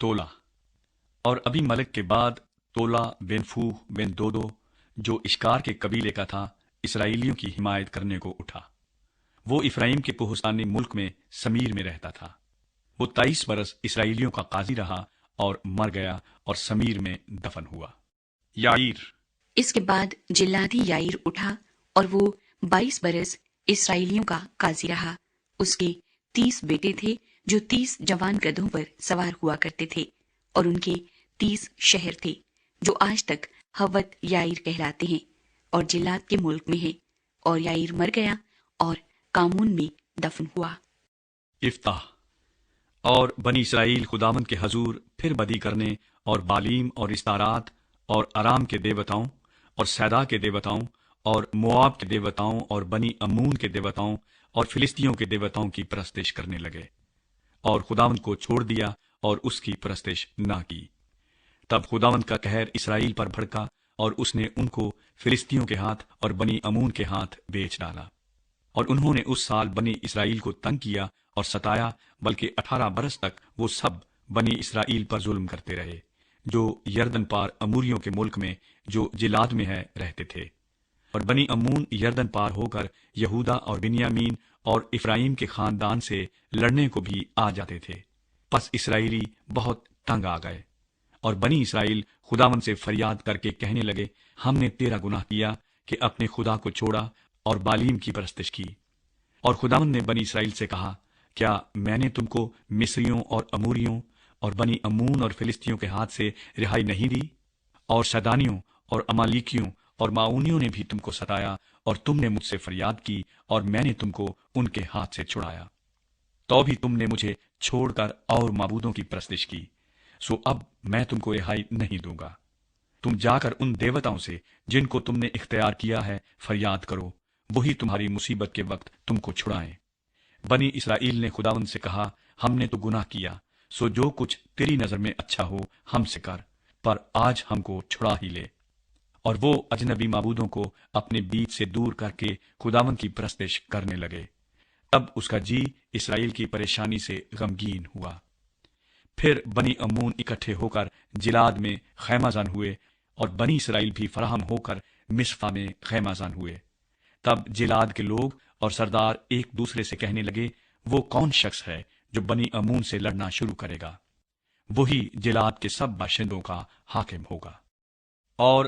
تولا۔ اور ابھی ملک کے بعد تولا بن فوح بن دودو جو اشکار کے قبیلے کا تھا اسرائیلیوں کی حمایت کرنے کو اٹھا۔ وہ افرایم کے کوہستانی ملک میں سمیر میں رہتا تھا۔ وہ 23 برس اسرائیلیوں کا قاضی رہا اور مر گیا اور سمیر میں دفن ہوا۔ یعیر۔ اس کے بعد جلادی یائیر اٹھا اور وہ 22 برس اسرائیلیوں کا قاضی رہا۔ اس کے 30 بیٹے تھے جو 30 جوان گدھوں پر سوار ہوا کرتے تھے، اور ان کے 30 شہر تھے جو آج تک حوت یائیر کہلاتے ہیں اور جلاد کے ملک میں ہیں۔ اور یائیر مر گیا اور کامون میں دفن ہوا۔ افتح۔ اور بنی اسرائیل خداوند کے حضور پھر بدی کرنے اور بالیم اور استارات اور ارام کے دیوتاؤں اور سیدا کے دیوتاؤں اور مواب کے دیوتاؤں اور بنی امون کے دیوتاؤں اور فلسطیوں کے دیوتاؤں کی پرستش کرنے لگے، اور خداوند کو چھوڑ دیا اور اس کی پرستش نہ کی۔ تب خداوند کا قہر اسرائیل پر بھڑکا اور اس نے ان کو فلسطیوں کے ہاتھ اور بنی امون کے ہاتھ بیچ ڈالا، اور انہوں نے اس سال بنی اسرائیل کو تنگ کیا اور ستایا، بلکہ 18 برس تک وہ سب بنی اسرائیل پر ظلم کرتے رہے جو یردن پار اموریوں کے ملک میں جو جلاد میں ہے رہتے تھے۔ اور بنی امون یردن پار ہو کر یہودا اور بنیامین اور افرایم کے خاندان سے لڑنے کو بھی آ جاتے تھے۔ پس اسرائیلی بہت تنگ آ گئے، اور بنی اسرائیل خداوند سے فریاد کر کے کہنے لگے، ہم نے تیرا گناہ کیا کہ اپنے خدا کو چھوڑا اور بالیم کی پرستش کی۔ اور خداوند نے بنی اسرائیل سے کہا، کیا میں نے تم کو مصریوں اور اموریوں اور بنی امون اور فلسطیوں کے ہاتھ سے رہائی نہیں دی؟ اور شدانیوں اور امالیکیوں اور معاونیوں نے بھی تم کو ستایا، اور تم نے مجھ سے فریاد کی اور میں نے تم کو ان کے ہاتھ سے چھڑایا۔ تو بھی تم نے مجھے چھوڑ کر اور معبودوں کی پرستش کی، سو اب میں تم کو رہائی نہیں دوں گا۔ تم جا کر ان دیوتاؤں سے جن کو تم نے اختیار کیا ہے فریاد کرو، وہی تمہاری مصیبت کے وقت تم کو چھڑائیں۔ بنی اسرائیل نے خداوند سے کہا، ہم نے تو گناہ کیا، سو جو کچھ تیری نظر میں اچھا ہو ہم سے کر، پر آج ہم کو چھڑا ہی لے۔ اور وہ اجنبی معبودوں کو اپنے بیچ سے دور کر کے خداوند کی پرستش کرنے لگے۔ تب اس کا جی اسرائیل کی پریشانی سے غمگین ہوا۔ پھر بنی امون اکٹھے ہو کر جلاد میں خیمہ زن ہوئے، اور بنی اسرائیل بھی فراہم ہو کر مصفا میں خیمہ زن ہوئے۔ تب جلاد کے لوگ اور سردار ایک دوسرے سے کہنے لگے، وہ کون شخص ہے جو بنی امون سے لڑنا شروع کرے گا؟ وہی جلاد کے سب باشندوں کا حاکم ہوگا۔ اور